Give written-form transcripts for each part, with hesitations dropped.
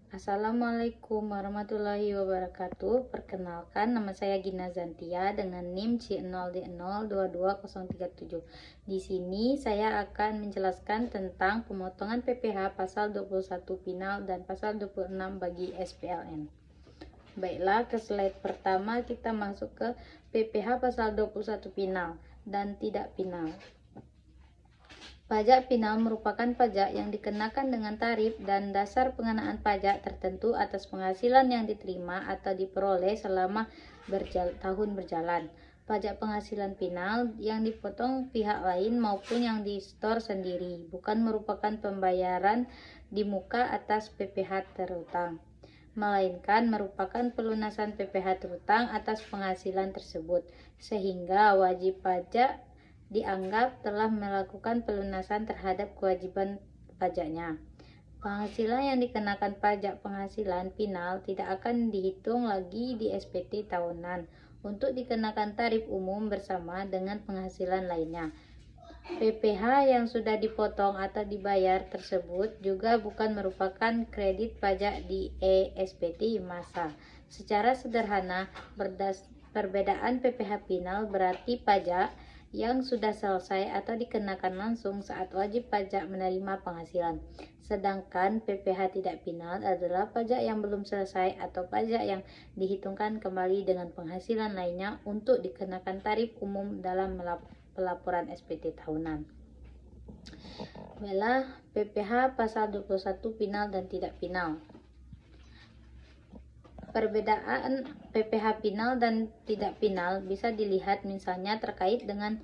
Assalamualaikum warahmatullahi wabarakatuh. Perkenalkan, nama saya Gina Zantia dengan NIM C0D0220037. Di sini saya akan menjelaskan tentang pemotongan PPh pasal 21 final dan pasal 26 bagi SPLN. Baiklah, ke slide pertama kita masuk ke PPh pasal 21 final dan tidak final. Pajak final merupakan pajak yang dikenakan dengan tarif dan dasar pengenaan pajak tertentu atas penghasilan yang diterima atau diperoleh selama tahun berjalan. Pajak penghasilan final yang dipotong pihak lain maupun yang disetor sendiri, bukan merupakan pembayaran di muka atas PPh terutang, melainkan merupakan pelunasan PPh terutang atas penghasilan tersebut, sehingga wajib pajak dianggap telah melakukan pelunasan terhadap kewajiban pajaknya. Penghasilan yang dikenakan pajak penghasilan final tidak akan dihitung lagi di SPT tahunan untuk dikenakan tarif umum bersama dengan penghasilan lainnya. PPh yang sudah dipotong atau dibayar tersebut juga bukan merupakan kredit pajak di SPT masa. Secara sederhana, perbedaan PPh final berarti pajak yang sudah selesai atau dikenakan langsung saat wajib pajak menerima penghasilan. Sedangkan PPh tidak final adalah pajak yang belum selesai atau pajak yang dihitungkan kembali dengan penghasilan lainnya untuk dikenakan tarif umum dalam pelaporan SPT tahunan. Baiklah, PPh pasal 21 final dan tidak final. Perbedaan PPh final dan tidak final bisa dilihat misalnya terkait dengan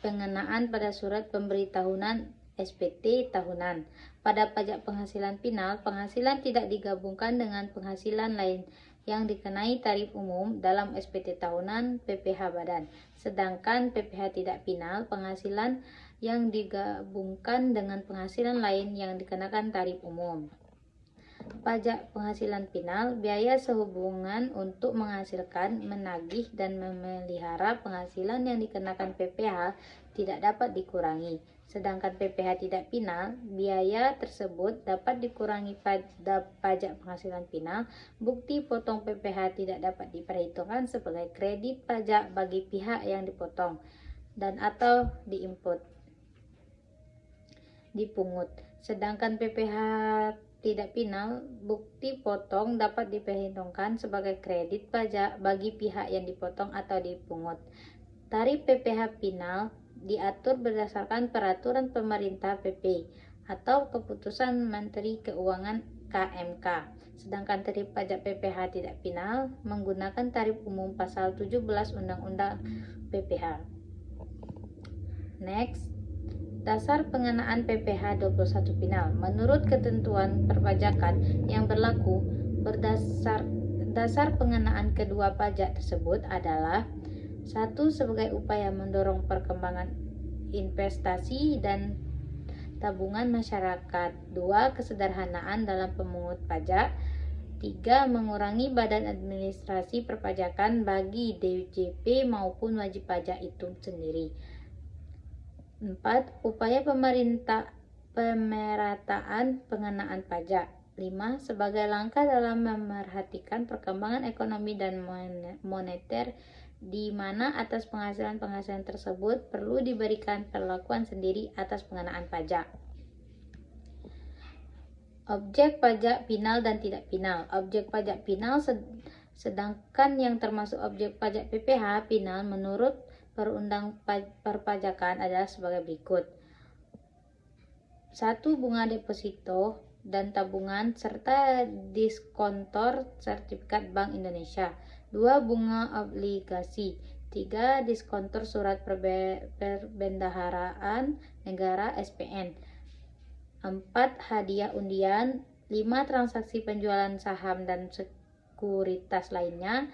pengenaan pada surat pemberi tahunan SPT tahunan. Pada pajak penghasilan final, penghasilan tidak digabungkan dengan penghasilan lain yang dikenai tarif umum dalam SPT tahunan PPh badan. Sedangkan PPh tidak final, penghasilan yang digabungkan dengan penghasilan lain yang dikenakan tarif umum. Pajak penghasilan final, biaya sehubungan untuk menghasilkan, menagih, dan memelihara penghasilan yang dikenakan PPh tidak dapat dikurangi. Sedangkan PPh tidak final, biaya tersebut dapat dikurangi pada pajak penghasilan final. Bukti potong PPh tidak dapat diperhitungkan sebagai kredit pajak bagi pihak yang dipotong dan atau dipungut. Sedangkan PPh tidak final, bukti potong dapat diperhitungkan sebagai kredit pajak bagi pihak yang dipotong atau dipungut. Tarif PPh final diatur berdasarkan peraturan pemerintah PP atau keputusan Menteri Keuangan KMK. Sedangkan tarif pajak PPh tidak final menggunakan tarif umum pasal 17 Undang-Undang PPh. Next, dasar pengenaan PPh 21 final. Menurut ketentuan perpajakan yang berlaku, dasar pengenaan kedua pajak tersebut adalah: 1. Sebagai upaya mendorong perkembangan investasi dan tabungan masyarakat. 2. Kesederhanaan dalam pemungut pajak. 3. Mengurangi badan administrasi perpajakan bagi DJP maupun wajib pajak itu sendiri. 4. Upaya pemerataan pengenaan pajak. 5. Sebagai langkah dalam memerhatikan perkembangan ekonomi dan moneter di mana atas penghasilan tersebut perlu diberikan perlakuan sendiri atas pengenaan pajak. Objek pajak final dan tidak final. Objek pajak final sedangkan yang termasuk objek pajak PPh final menurut Perundang Perpajakan adalah sebagai berikut. 1. Bunga deposito dan tabungan serta diskontor sertifikat Bank Indonesia. 2. Bunga obligasi. 3. Diskontor surat perbendaharaan negara SPN. 4. Hadiah undian. 5. Transaksi penjualan saham dan sekuritas lainnya.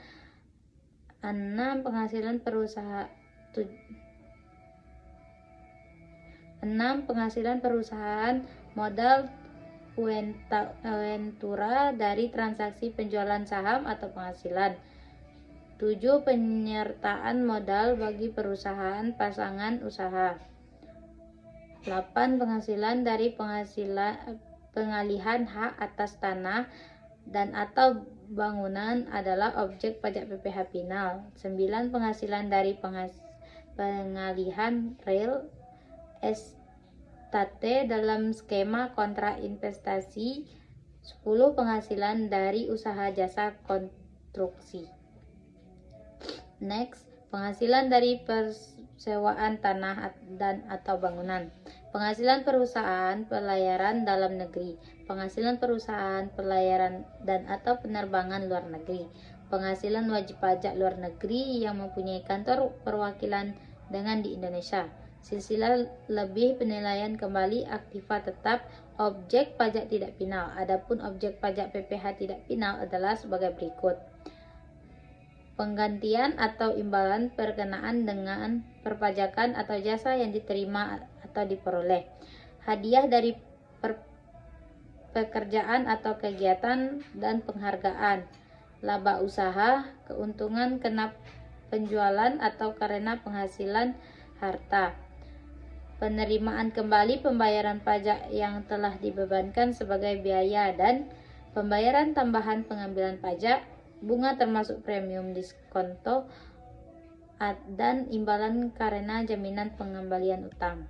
6. Penghasilan perusahaan. 6. Penghasilan perusahaan modal ventura dari transaksi penjualan saham atau penghasilan. 7. Penyertaan modal bagi perusahaan pasangan usaha. 8. Penghasilan dari pengalihan hak atas tanah dan atau bangunan adalah objek pajak PPh final. 9. Penghasilan dari pengalihan real estate dalam skema kontrak investasi. 10. Penghasilan dari usaha jasa konstruksi. Next, penghasilan dari persewaan tanah dan atau bangunan. Penghasilan perusahaan pelayaran dalam negeri, penghasilan perusahaan pelayaran dan atau penerbangan luar negeri, penghasilan wajib pajak luar negeri yang mempunyai kantor perwakilan dengan di Indonesia, silsilah lebih penilaian kembali aktiva tetap, objek pajak tidak final. Adapun objek pajak PPh tidak final adalah sebagai berikut. Penggantian atau imbalan berkenaan dengan perpajakan atau jasa yang diterima atau diperoleh, hadiah dari pekerjaan atau kegiatan dan penghargaan, laba usaha, keuntungan kena penjualan atau karena penghasilan harta, penerimaan kembali pembayaran pajak yang telah dibebankan sebagai biaya dan pembayaran tambahan pengambilan pajak, bunga termasuk premium diskonto dan imbalan karena jaminan pengembalian utang.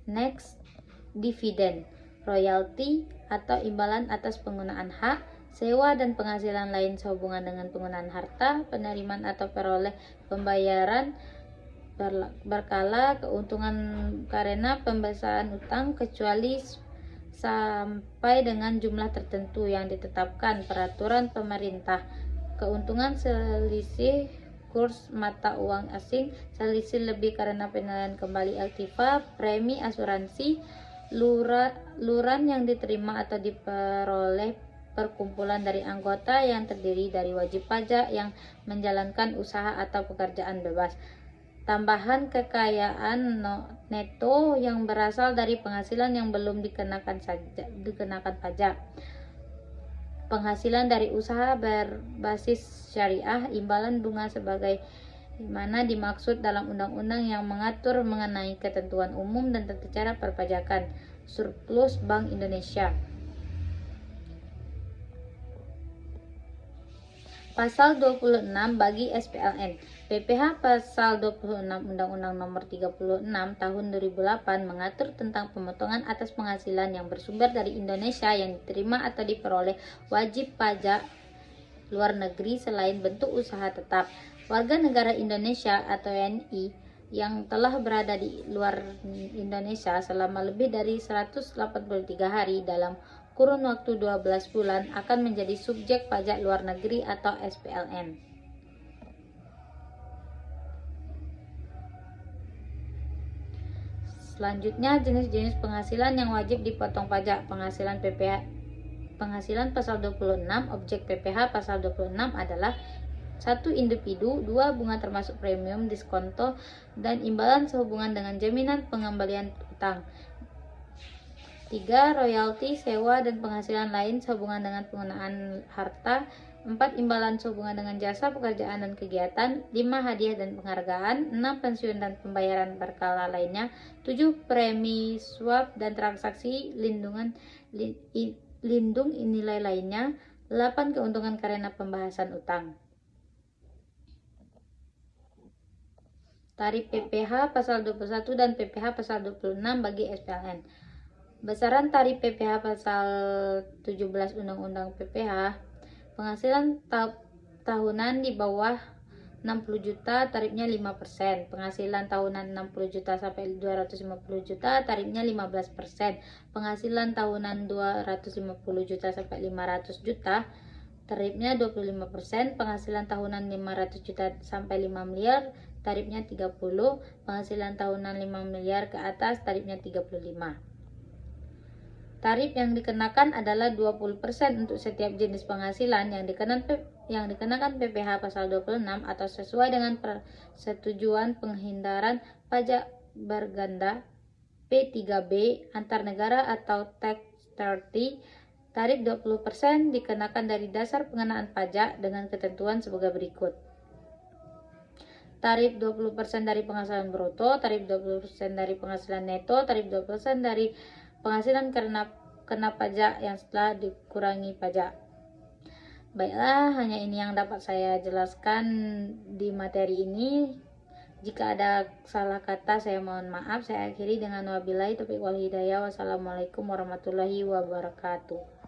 Next, dividen, royalti atau imbalan atas penggunaan hak, sewa dan penghasilan lain sehubungan dengan penggunaan harta, penerimaan atau peroleh pembayaran berkala, keuntungan karena pembesaran utang kecuali sampai dengan jumlah tertentu yang ditetapkan peraturan pemerintah, keuntungan selisih kurs mata uang asing, selisih lebih karena penilaian kembali aktiva, premi asuransi, luran yang diterima atau diperoleh perkumpulan dari anggota yang terdiri dari wajib pajak yang menjalankan usaha atau pekerjaan bebas, tambahan kekayaan neto yang berasal dari penghasilan yang belum dikenakan pajak, penghasilan dari usaha berbasis syariah, imbalan bunga sebagai mana dimaksud dalam undang-undang yang mengatur mengenai ketentuan umum dan tata cara perpajakan, surplus Bank Indonesia. Pasal 26 bagi SPLN. PPh Pasal 26 Undang-Undang Nomor 36 Tahun 2008 mengatur tentang pemotongan atas penghasilan yang bersumber dari Indonesia yang diterima atau diperoleh wajib pajak luar negeri selain bentuk usaha tetap. Warga negara Indonesia atau WNI yang telah berada di luar Indonesia selama lebih dari 183 hari dalam kurun waktu 12 bulan akan menjadi subjek pajak luar negeri atau SPLN. Selanjutnya, jenis-jenis penghasilan yang wajib dipotong pajak. Penghasilan PPh, penghasilan pasal 26, objek PPh pasal 26 adalah 1. Individu, 2. Bunga termasuk premium, diskonto, dan imbalan sehubungan dengan jaminan pengembalian utang. 3. Royalti, sewa, dan penghasilan lain sehubungan dengan penggunaan harta. 4. Imbalan sehubungan dengan jasa, pekerjaan, dan kegiatan. 5. Hadiah dan penghargaan. 6. Pensiun dan pembayaran berkala lainnya. 7. Premi swap dan transaksi lindung nilai lainnya. 8. Keuntungan karena pembahasan utang. Tarif PPh pasal 21 dan PPh pasal 26 bagi SPLN. Besaran tarif PPh pasal 17 Undang-Undang PPh, penghasilan tahunan di bawah 60 juta tarifnya 5%, penghasilan tahunan 60 juta sampai 250 juta tarifnya 15%, penghasilan tahunan 250 juta sampai 500 juta tarifnya 25%, penghasilan tahunan 500 juta sampai 5 miliar tarifnya 30%, penghasilan tahunan 5 miliar ke atas tarifnya 35%. Tarif yang dikenakan adalah 20% untuk setiap jenis penghasilan yang dikenakan PPh pasal 26 atau sesuai dengan persetujuan penghindaran pajak berganda P3B antar negara atau tax 30. Tarif 20% dikenakan dari dasar pengenaan pajak dengan ketentuan sebagai berikut. tarif 20% dari penghasilan bruto, tarif 20% dari penghasilan neto, tarif 20% dari penghasilan karena kena pajak yang setelah dikurangi pajak. Baiklah, hanya ini yang dapat saya jelaskan di materi ini. Jika ada salah kata, saya mohon maaf. Saya akhiri dengan wabillahi taufiq wal hidayah. Wassalamualaikum warahmatullahi wabarakatuh.